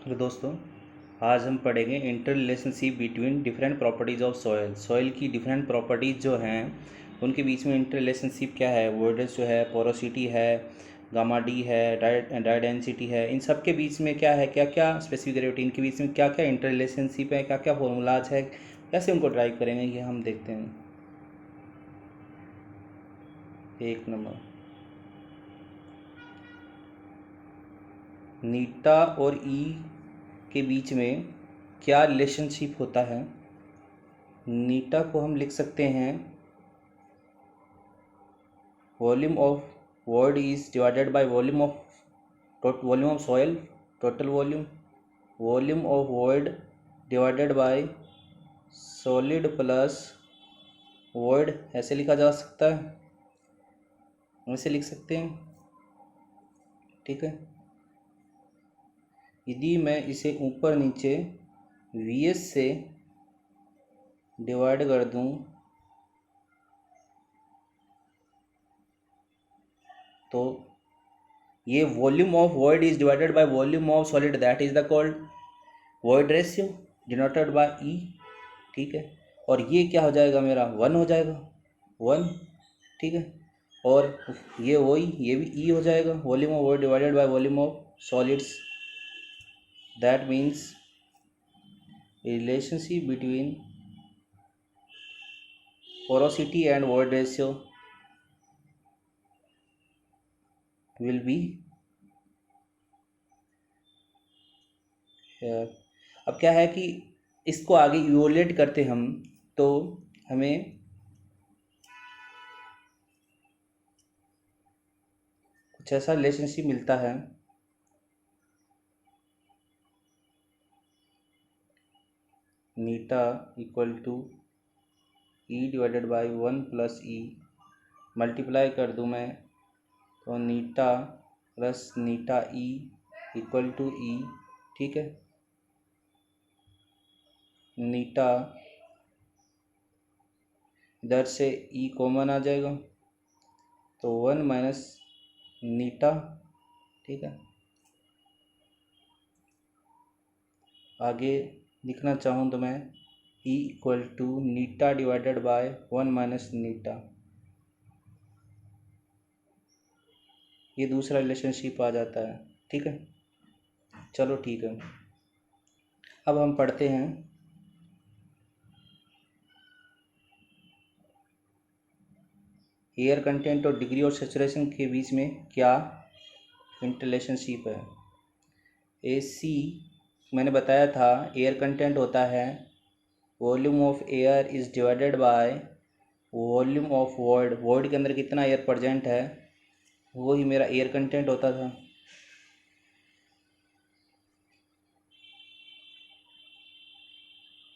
Hello दोस्तों, आज हम पढ़ेंगे inter relationship between different properties of soil. Soil की डिफरेंट प्रॉपर्टीज़ जो हैं उनके बीच में इंटर रिलेशनशिप क्या है, वोइडनेस जो है, पोरोसिटी है, गामा डी है, डाई डेंसिटी है, इन सब के बीच में क्या है, क्या क्या स्पेसिफिक ग्रेविटी, इनके बीच में क्या क्या इंटर रिलेशनशिप है, क्या क्या फॉर्मूलाज है, कैसे उनको ड्राइव करेंगे ये हम देखते हैं। एक नंबर, नीटा और ई के बीच में क्या रिलेशनशिप होता है। नीटा को हम लिख सकते हैं volume of void is divided by volume of soil, total volume of void divided by solid plus void, ऐसे लिखा जा सकता है, ऐसे लिख सकते हैं। ठीक है, यदि मैं इसे ऊपर नीचे Vs से डिवाइड कर दूं तो ये volume of void is divided by volume of solid, that is the called void ratio denoted by e. ठीक है, और ये क्या हो जाएगा, मेरा 1 हो जाएगा, 1। ठीक है, और ये वही, ये भी ई हो जाएगा, volume of void divided by volume of solids, that means relationship between porosity and void ratio will be here। अब क्या है कि इसको आगे इवोल्यूट करते हम तो हमें कुछ ऐसा रिलेशनशिप मिलता है, नीटा equal to e divided by 1 plus e, multiply कर दूँ मैं तो नीटा प्लस नीटा ई इक्वल टू ई। ठीक है, नीटा इधर से ई कॉमन आ जाएगा तो 1 माइनस नीटा। ठीक है, आगे लिखना चाहूँ तो मैं ई इक्वल टू नीटा डिवाइडेड बाय 1 माइनस नीटा, ये दूसरा रिलेशनशिप आ जाता है। ठीक है, चलो ठीक है, अब हम पढ़ते हैं एयर कंटेंट और डिग्री ऑफ सैचुरेशन के बीच में क्या इंटररिलेशनशिप है। AC मैंने बताया था, एयर कंटेंट होता है volume of air is divided by volume of void, void के अंदर कितना एयर प्रेजेंट है वो ही मेरा एयर कंटेंट होता था।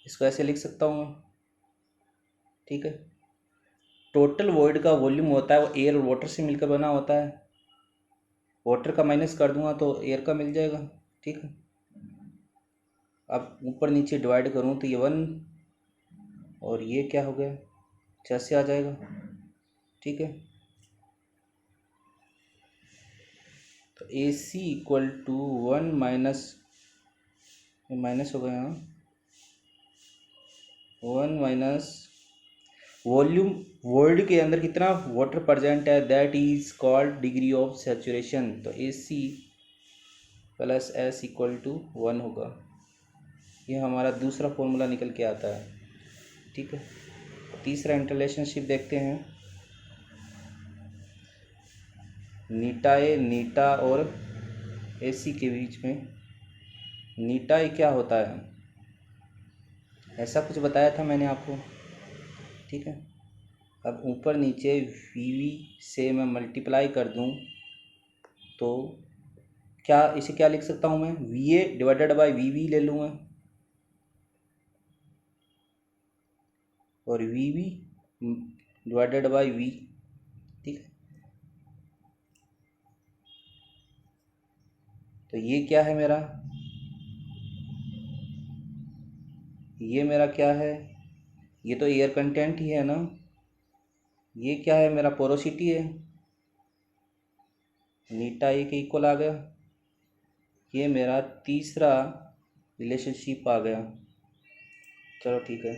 इसको ऐसे लिख सकता हूँ मैं। ठीक है, टोटल वॉइड का वॉल्यूम होता है वो एयर और वाटर से मिलकर बना होता है, वाटर का माइनस कर दूंगा तो एयर का मिल जाएगा। ठीक है, अब ऊपर नीचे डिवाइड करूँ तो ये 1 और ये क्या हो गया, 6 से आ जाएगा। ठीक है, तो AC equal to 1 minus, minus हो गया, 1 माइनस वॉल्यूम वॉइड के अंदर कितना वाटर प्रेजेंट है, that is called degree of saturation. तो AC plus S equal to 1 होगा, ये हमारा दूसरा फॉर्मूला निकल के आता है। ठीक है, तीसरा इंटररिलेशनशिप देखते हैं, नीटा ए नीटा और AC के बीच में। नीटा ए क्या होता है, ऐसा कुछ बताया था मैंने आपको। ठीक है, अब ऊपर नीचे VV से मैं मल्टीप्लाई कर दूं तो क्या, इसे क्या लिख सकता हूं मैं, VA डिवाइडेड बाय VV ले लूँ मैं, और VV डिवाइडेड बाय V। ठीक है, तो ये क्या है मेरा, ये मेरा क्या है, ये तो एयर कंटेंट ही है ना, ये क्या है मेरा, पोरोसिटी है, नीटा ए के इक्वल आ गया। ये मेरा तीसरा रिलेशनशिप आ गया। चलो ठीक है,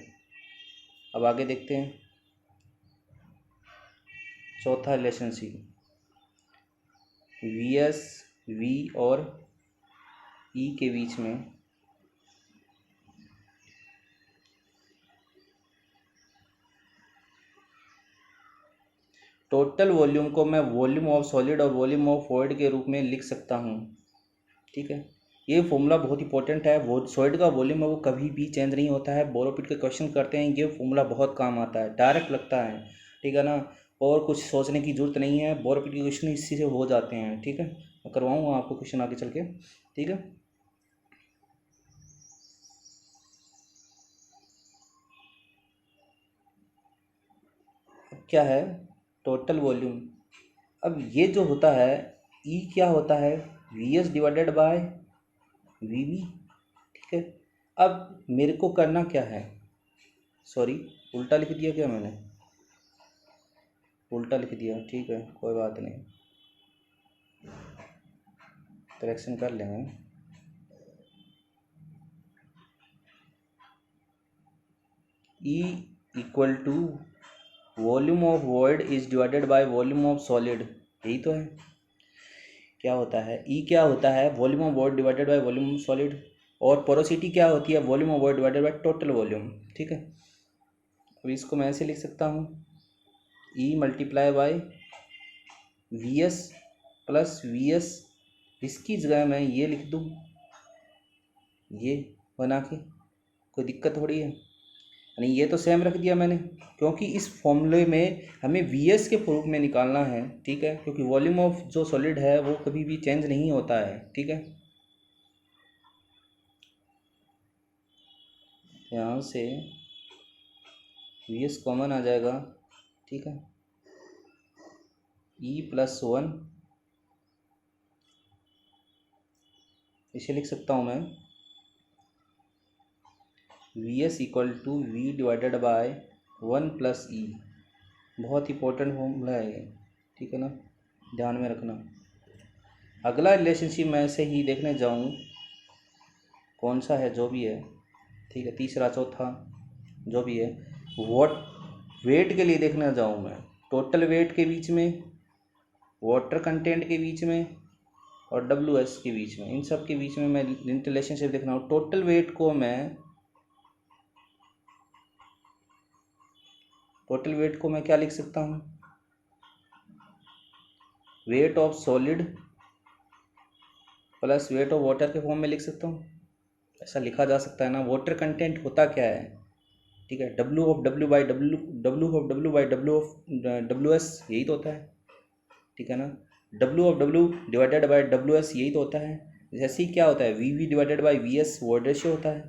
अब आगे देखते हैं चौथा रिलेशनशिप। वी एस वी और ई के बीच में टोटल वॉल्यूम को मैं वॉल्यूम ऑफ सॉलिड और वॉल्यूम ऑफ वॉइड के रूप में लिख सकता हूँ। ठीक है, ये फॉर्मूला बहुत इंपॉर्टेंट है। वो सॉलिड का वॉल्यूम है वो कभी भी चेंज नहीं होता है। बोरोपिट के क्वेश्चन करते हैं, ये फॉर्मूला बहुत काम आता है, डायरेक्ट लगता है। ठीक है ना, और कुछ सोचने की जरूरत नहीं है। बोरोपिट के क्वेश्चन इसी से हो जाते हैं। ठीक है, मैं करवाऊँगा आपको क्वेश्चन आगे चल के। ठीक है, अब क्या है टोटल वॉल्यूम। अब ये जो होता है ई क्या होता है, V S divided by V V. ठीक है, अब मेरे को करना क्या है, सॉरी उल्टा लिख दिया क्या मैंने, उल्टा लिख दिया। ठीक है, कोई बात नहीं, करेक्शन कर लेंगे। E equal to volume of void is divided by volume of solid, यही तो है। क्या होता है ई, क्या होता है volume of void divided by volume of solid, और पोरोसिटी क्या होती है volume of void divided by total volume. ठीक है, अब इसको मैं ऐसे लिख सकता हूँ, e multiply by V S plus V S. इसकी जगह मैं ये लिख दूँ, ये बना के, कोई दिक्कत थोड़ी है। यानी ये तो सेम रख दिया मैंने, क्योंकि इस फॉर्मूले में हमें वी एस के प्रूफ में निकालना है। ठीक है, क्योंकि वॉल्यूम ऑफ जो सॉलिड है वो कभी भी चेंज नहीं होता है। ठीक है, यहाँ से वी एस कॉमन आ जाएगा। ठीक है, ई प्लस वन, इसे लिख सकता हूँ मैं V S equal to V divided by one plus e. बहुत इंपॉर्टेंट फॉर्मूला है ये। ठीक है ना, ध्यान में रखना। अगला रिलेशनशिप मैं ऐसे ही देखने जाऊँ कौन सा है, जो भी है। ठीक है, तीसरा चौथा जो भी है, वॉट वेट के लिए देखना जाऊँ मैं, टोटल वेट के बीच में, वाटर कंटेंट के बीच में, और डब्ल्यू एस के बीच में, इन सब के बीच में मैं रिलेशनशिप देखना हूँ। टोटल वेट को मैं क्या लिख सकता हूँ, weight of solid plus weight of water के फॉर्म में लिख सकता हूँ। ऐसा लिखा जा सकता है ना। वाटर कंटेंट होता क्या है, ठीक है, W of W by W, W of W by W of W S, यही तो होता है। ठीक है ना, W of W divided by W S, यही तो होता है। जैसे ही क्या होता है V V divided by V S, void ratio होता है।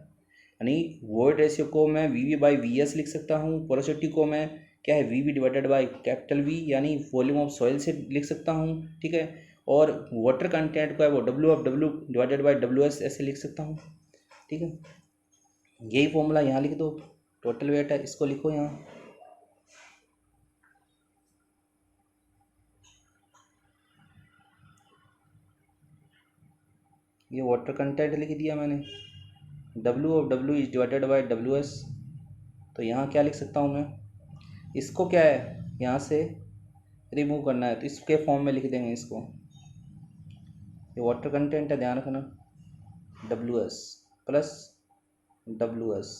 यानी वॉइड रेशियो को मैं V V by V S लिख सकता हूँ। पोरोसिटी को मैं क्या है V V divided by capital V यानी वॉल्यूम ऑफ सॉइल से लिख सकता हूँ। ठीक है, और वाटर कंटेंट को है वो W of W divided by W S ऐसे लिख सकता हूँ। ठीक है, यही फॉर्मूला यहाँ लिख दो। टोटल वेट है, इसको लिखो यहाँ। ये वाटर कंटेंट लिख दिया मैंने, W of W is divided by W S. तो यहाँ क्या लिख सकता हूँ मैं, इसको क्या है यहाँ से रिमूव करना है तो इसके फॉर्म में लिख देंगे इसको। ये वाटर कंटेंट है, ध्यान रखना, W S plus W S.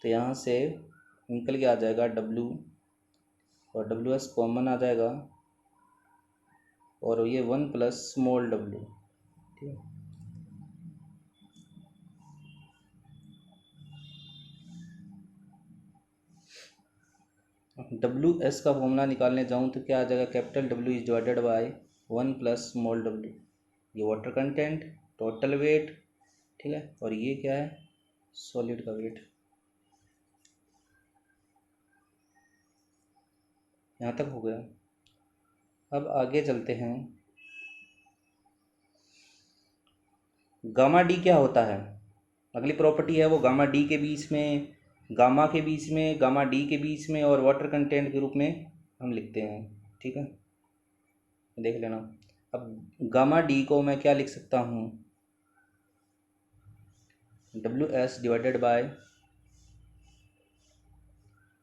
तो यहाँ से निकल के आ जाएगा डब्ल्यू, और डब्ल्यू एस कॉमन आ जाएगा, और ये वन प्लस स्मॉल डब्ल्यू। ठीक है, डब्ल्यू एस का फॉर्मूला निकालने जाऊँ तो क्या आ जाएगा, capital W is divided by one plus small W. ये वाटर कंटेंट, टोटल वेट, ठीक है, और ये क्या है सॉलिड का वेट। यहाँ तक हो गया। अब आगे चलते हैं, गामा डी क्या होता है। अगली प्रॉपर्टी है वो गामा डी के बीच में, गामा के बीच में, गामा डी के बीच में और वाटर कंटेंट के रूप में हम लिखते हैं। ठीक है, देख लेना। अब गामा डी को मैं क्या लिख सकता हूँ, W S divided by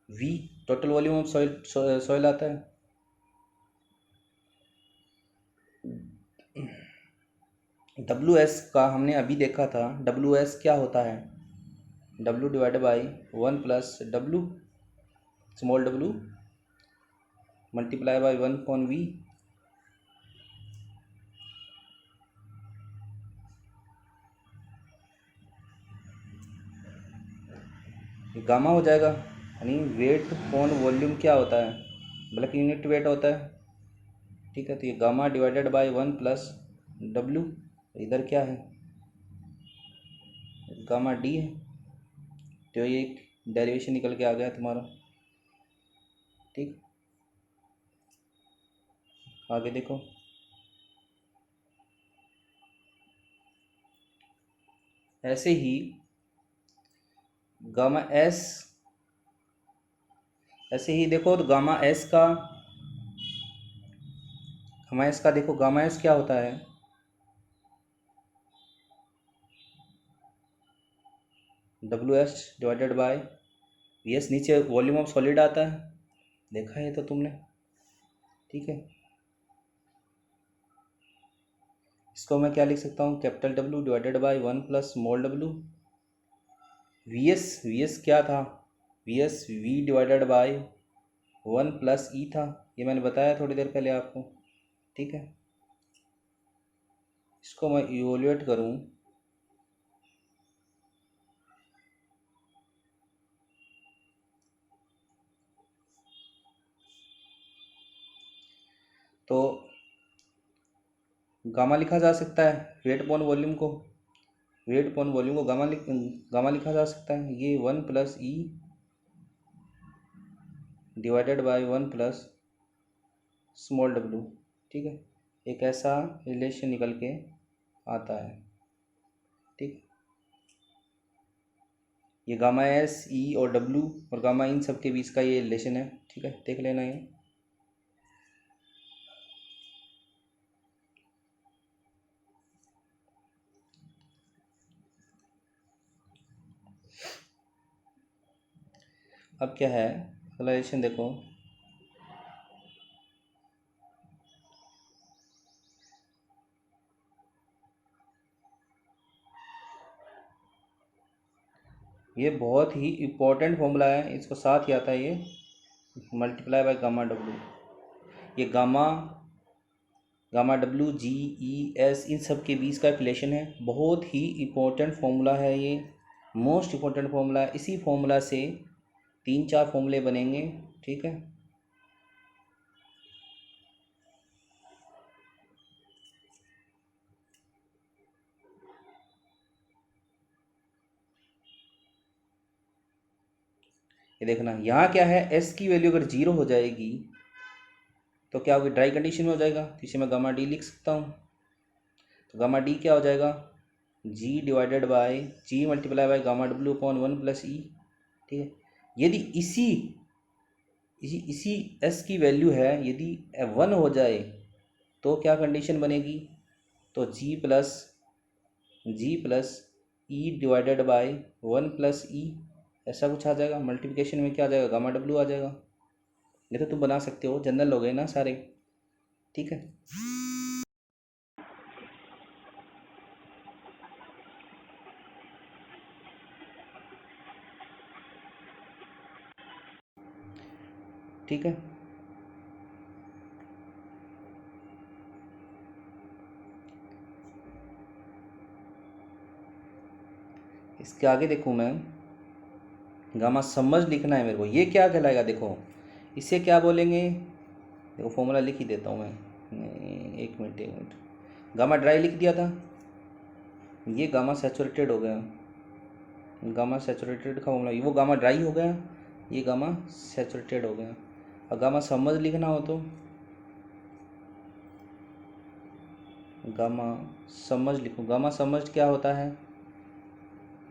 V, total volume of soil आता है। डब्ल्यू एस का हमने अभी देखा था, डब्ल्यू एस क्या होता है, W divided by 1 + W small W multiply by 1/v। Gamma हो जाएगा, यानी वेट अपॉन वॉल्यूम क्या होता है, बल्कि यूनिट वेट होता है। ठीक है, तो ये गामा डिवाइडेड बाय 1 + डब्ल्यू, इधर क्या है, गामा डी है। तो ये एक डेरिवेशन निकल के आ गया तुम्हारा। ठीक, आगे देखो। ऐसे ही गामा एस, ऐसे ही देखो तो गामा एस का देखो, गामा एस क्या होता है, W S divided by V S, नीचे वॉल्यूम ऑफ सॉलिड आता है, देखा है तो तुमने। ठीक है, इसको मैं क्या लिख सकता हूँ, capital W divided by 1 + small W. V S क्या था, वी डिवाइडेड बाय 1 + ई था, ये मैंने बताया थोड़ी देर पहले आपको। ठीक है, इसको मैं इवोल्यूएट करूँ तो गामा लिखा जा सकता है, वेट अपॉन वॉल्यूम को, गामा लिखा जा सकता है, ये 1 + E divided by 1 + small W. ठीक है, एक ऐसा रिलेशन निकल के आता है। ठीक, ये गामा एस, ई और डब्ल्यू और गामा इन सब के बीच का ये रिलेशन है। ठीक है, देख लेना ये। अब क्या है, अगला रिलेशन देखो, ये बहुत ही इम्पोर्टेंट फॉर्मूला है, इसको साथ ही आता है ये, मल्टीप्लाई बाय गामा डब्ल्यू। ये गामा डब्ल्यू, जी, ई, एस, इन सब के बीच का रिलेशन है, बहुत ही इम्पोर्टेंट फॉर्मूला है ये, मोस्ट इम्पोर्टेंट फॉर्मूला है। इसी फॉर्मूला से 3-4 फॉर्मूले बनेंगे। ठीक है, ये देखना, यहाँ क्या है, एस की वैल्यू अगर 0 हो जाएगी तो क्या होगी, ड्राई कंडीशन में हो जाएगा, तो इसे मैं गामा डी लिख सकता हूँ। तो गामा डी क्या हो जाएगा, G divided by G multiply by gamma W upon 1 + e. ठीक है, यदि इसी इसी इसी एस की वैल्यू है, यदि 1 हो जाए तो क्या कंडीशन बनेगी, तो जी प्लस ई डिवाइडेड बाय 1 + ई, ऐसा कुछ आ जाएगा। मल्टीप्लिकेशन में क्या आ जाएगा, गामा डब्ल्यू आ जाएगा। देखो तुम बना सकते हो, जनरल हो गए ना सारे। ठीक है, ठीक है, इसके आगे देखूँ मैं, गामा समझ लिखना है मेरे को, ये क्या कहलाएगा, देखो इसे क्या बोलेंगे, देखो फॉर्मूला लिख ही देता हूँ मैं, एक मिनट, गामा ड्राई लिख दिया था, ये गामा सैचुरेटेड हो गया, गामा सैचुरेटेड का फॉर्मूला, वो गामा ड्राई हो गया, ये गामा सैचुरेटेड हो गया। और गामा समझ लिखना हो तो गामा समझ लिखो, गामा समझ क्या होता है,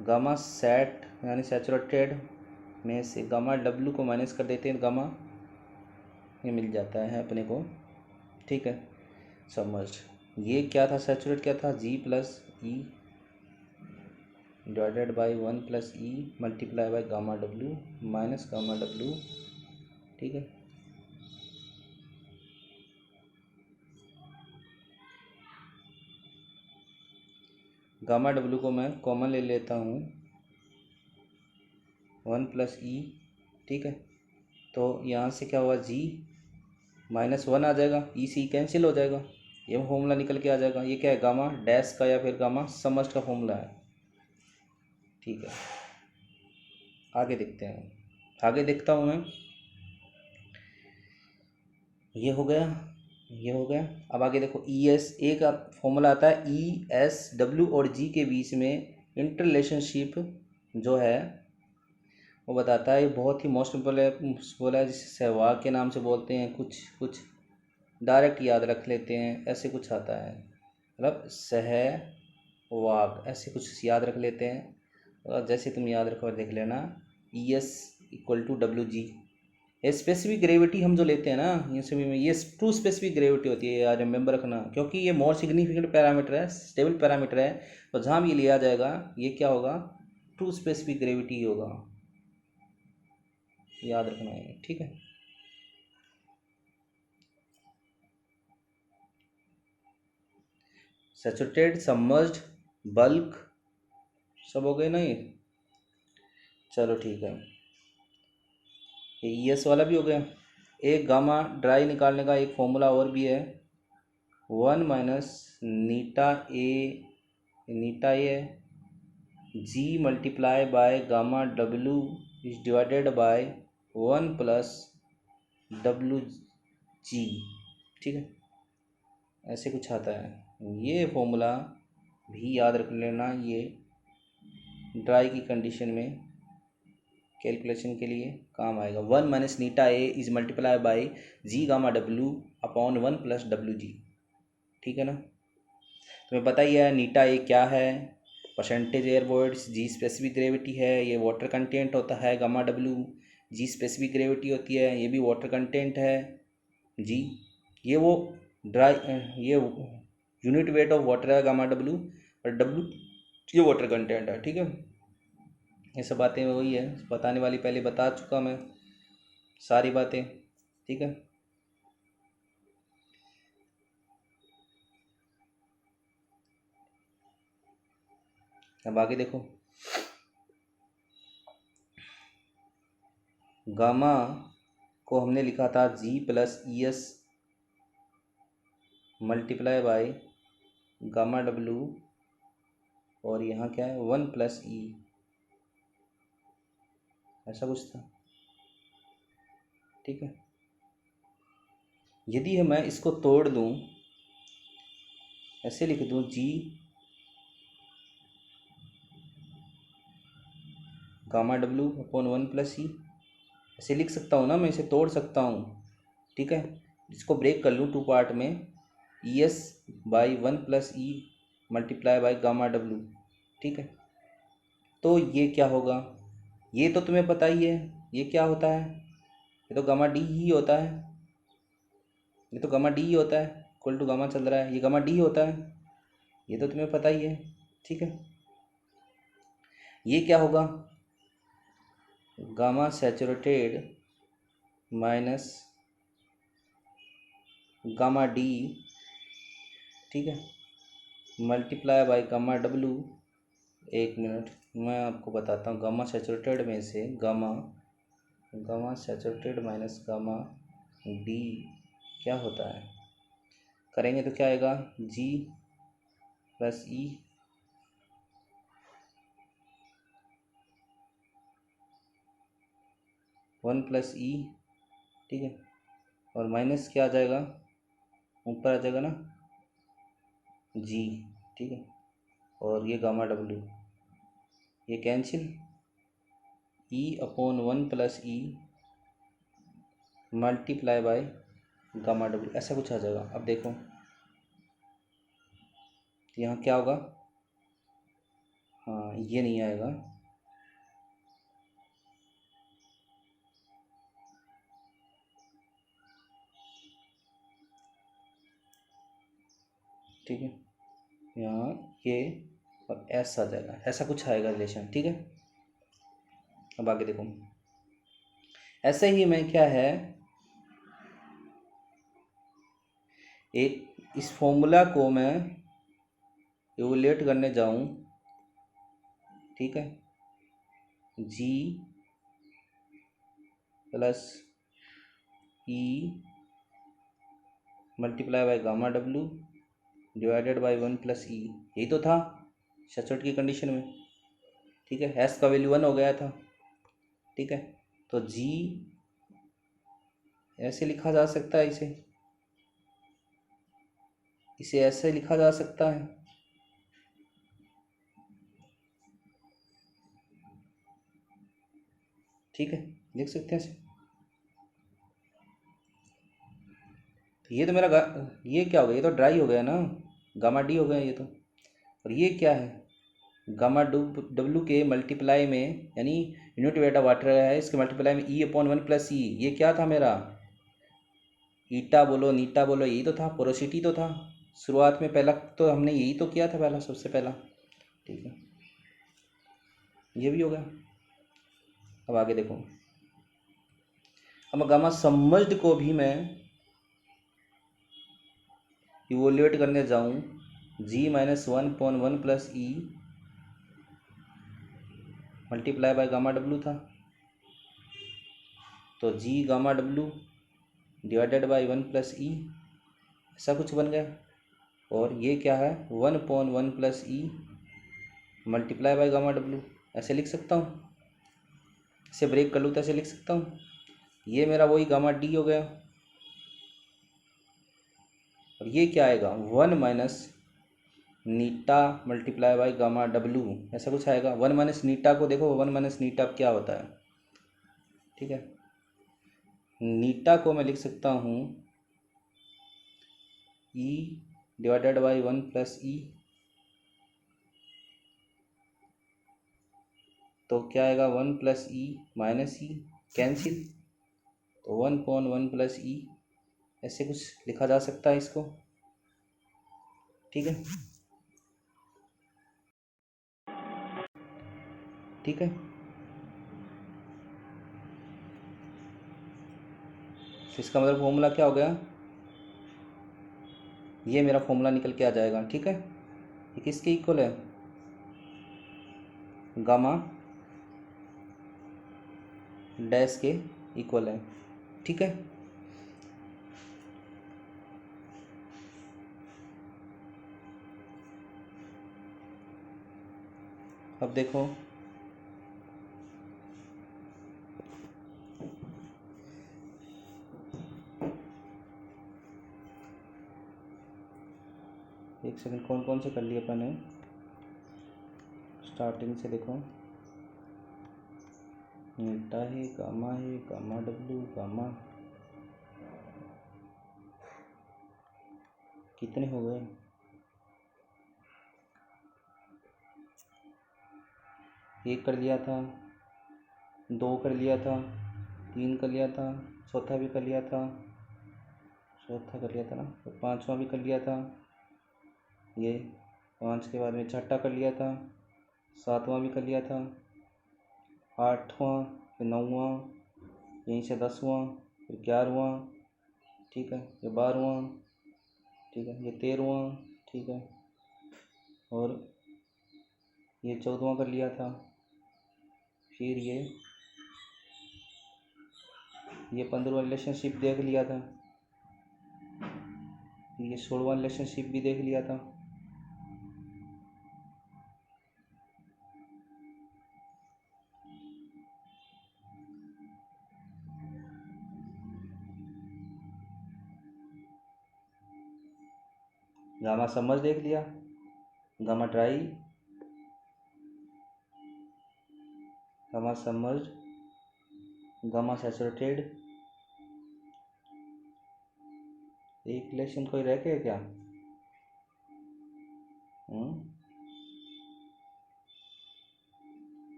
गामा सेट यानी सैचुरेटेड में से गामा डब्ल्यू को माइनस कर देते हैं, गामा ये मिल जाता है अपने को। ठीक है, समझ, ये क्या था, सैचुरेट क्या था, G plus e divided by 1 plus e multiply by gamma W minus gamma W. ठीक है, गामा डब्ल्यू को मैं कॉमन ले लेता हूँ, 1 प्लस ई। ठीक है, तो यहाँ से क्या होगा, जी माइनस 1 आ जाएगा, ई से ई कैंसिल हो जाएगा, ये फॉर्मूला निकल के आ जाएगा। ये क्या है, गामा डैश का या फिर गामा समस्ट का फॉर्मूला है। ठीक है, आगे देखते हैं, आगे देखता हूँ मैं। ये हो गया, ये हो गया। अब आगे देखो, ई एस ए का फॉर्मूला आता है, ई एस डब्ल्यू और जी के बीच में इंटर रिलेशनशिप जो है वो बताता है। ये बहुत ही मोस्ट बोला है, जिसे सहवाग के नाम से बोलते हैं, कुछ कुछ डायरेक्ट याद रख लेते हैं, ऐसे कुछ आता है, मतलब सहवाग ऐसे कुछ याद रख लेते हैं। और जैसे तुम याद रखो देख लेना, E S equal to W G. ये स्पेसिफिक ग्रेविटी हम जो लेते हैं ना, ये सभी में ये ट्रू स्पेसिफिक ग्रेविटी होती है, यार रिमेंबर रखना, क्योंकि ये मोर सिग्निफिकेंट पैरामीटर है, स्टेबल पैरामीटर है। तो जहाँ भी ये लिया जाएगा ये क्या होगा, ट्रू स्पेसिफिक ग्रेविटी होगा, याद रखना है। ठीक है, सैचुरेटेड, सबमर्ज्ड, बल्क सब हो गए ना ये। चलो ठीक है, ये ई एस वाला भी हो गया। एक गामा ड्राई निकालने का एक फॉर्मूला और भी है, 1 माइनस नीटा A G multiply by gamma W is divided by 1 plus W G. ठीक है, ऐसे कुछ आता है। ये फॉर्मूला भी याद रख लेना, ये ड्राई की कंडीशन में कैलकुलेशन के लिए काम आएगा। 1 माइनस नीटा ए is multiply by ji gamma W upon 1 plus W G. ठीक है ना, तुम्हें पता ही है नीटा ए क्या है, परसेंटेज एयर वॉइड्स, जी स्पेसिफिक ग्रेविटी है, ये वाटर कंटेंट होता है, gamma W G specific gravity होती है, ये भी वाटर कंटेंट है जी। ये वो ड्राई ये यूनिट वेट ऑफ वाटर है गामा डब्ल्यू, और डब्ल्यू ये वाटर कंटेंट है। ठीक है, ये सब बातें वही है, बताने वाली पहले बता चुका मैं सारी बातें। ठीक है, अब आगे देखो, गामा को हमने लिखा था G plus e S multiply by gamma W, और यहाँ क्या है 1 प्लस ई, ऐसा कुछ था। ठीक है, यदि मैं इसको तोड़ दूँ, ऐसे लिख दूँ G gamma W upon 1 plus e, ऐसे लिख सकता हूँ ना, मैं इसे तोड़ सकता हूँ। ठीक है, इसको ब्रेक कर लूँ टू पार्ट में, E S by 1 plus e multiply by gamma W. ठीक है, तो ये क्या होगा, ये तो तुम्हें पता ही है ये क्या होता है, ये तो गामा डी ही होता है, ये तो गामा डी ही होता है, इक्वल टू गामा चल रहा है, ये गामा डी होता है, ये तो तुम्हें पता ही है। ठीक है, ये क्या होगा, gamma saturated minus gamma D. ठीक है, मल्टीप्लाई बाई गामा डब्ल्यू। एक मिनट, मैं आपको बताता हूँ, गामा सैचुरेटेड में से gamma saturated minus gamma D क्या होता है, करेंगे तो क्या आएगा, जी प्लस ई 1 प्लस ई। ठीक है, और माइनस क्या आ जाएगा, ऊपर आ जाएगा ना जी। ठीक है, और ये गामा डब्ल्यू ये cancel, E upon 1 plus e multiply by gamma W, ऐसा कुछ आ जाएगा। अब देखो यहाँ क्या होगा, हाँ ये नहीं आएगा, ठीक है, यहाँ ये और एस आ जाएगा, ऐसा कुछ आएगा रिलेशन। ठीक है, अब आगे देखो, ऐसे ही मैं क्या है एक इस फॉर्मूला को मैं इवोल्यूट करने जाऊं, ठीक है, G plus e multiply by gamma W divided by 1 plus e, यही तो था सचोट की कंडीशन में। ठीक है, एस का वैल्यू 1 हो गया था। ठीक है, तो जी ऐसे लिखा जा सकता है, इसे ऐसे लिखा जा सकता है। ठीक है, लिख सकते हैं इसे। ये तो मेरा ये क्या हो गया, ये तो ड्राई हो गया ना, गामा डी हो गया ये तो। और ये क्या है, गामा डब्ल्यू के मल्टीप्लाई में, यानी यूनिट वेट ऑफ वाटर है, इसके मल्टीप्लाई में ई अपॉन 1 प्लस ई, ये क्या था मेरा, ईटा बोलो नीटा बोलो, यही तो था, पोरोसिटी तो था शुरुआत में, पहला तो हमने यही तो किया था पहला, सबसे पहला। ठीक है, ये भी हो गया। अब आगे देखो, अब गामा सबमर्ज्ड को भी मैं इवोल्यूट करने जाऊं, G minus 1/1 plus e multiply by gamma W था, तो G gamma W divided by 1 plus e, ऐसा कुछ बन गया। और ये क्या है, 1/1 plus e multiply by gamma W, ऐसे लिख सकता हूँ, इसे ब्रेक कर लूँ तो ऐसे लिख सकता हूँ। ये मेरा वही गामा डी हो गया। और ये क्या आएगा, 1 minus Neeta multiply by gamma W, ऐसा कुछ आएगा। 1 माइनस नीटा को देखो, 1 माइनस नीटा क्या होता है। ठीक है, नीटा को मैं लिख सकता हूँ ई डिवाइडेड बाय 1 प्लस ई, तो क्या आएगा, 1 प्लस ई माइनस ई कैंसिल, तो 1/1 प्लस ई, ऐसे कुछ लिखा जा सकता है इसको। ठीक है, ठीक है, तो इसका मतलब फॉर्मूला क्या हो गया, ये मेरा फॉर्मूला निकल के आ जाएगा। ठीक है, ये किसके इक्वल है, गामा डैश के इक्वल है। ठीक है, अब देखो, एक सेकंड, कौन कौन से कर लिए अपन ने, स्टार्टिंग से देखो, नीटा है, गामा डब्ल्यू, गामा, कितने हो गए, एक कर लिया था, 2 कर लिया था, 3 कर लिया था, चौथा भी कर लिया था, चौथा कर लिया था ना, तो 5वां भी कर लिया था, ये 5 के बाद में छठा कर लिया था, 7वां भी कर लिया था, 8वां, फिर 9वां, यहीं से 10वां, फिर 11वां, ठीक है, ये 12वां, ठीक है, ये 13वां, ठीक है, और ये 14वां कर लिया था, फिर ये 15वां रिलेशनशिप देख लिया था, फिर ये 16वां रिलेशनशिप भी देख लिया था। गामा समझ देख लिया, gamma try, gamma submerged, gamma saturated, एक रिलेशन कोई रह गया क्या,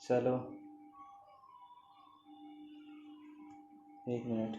चलो 1 मिनट।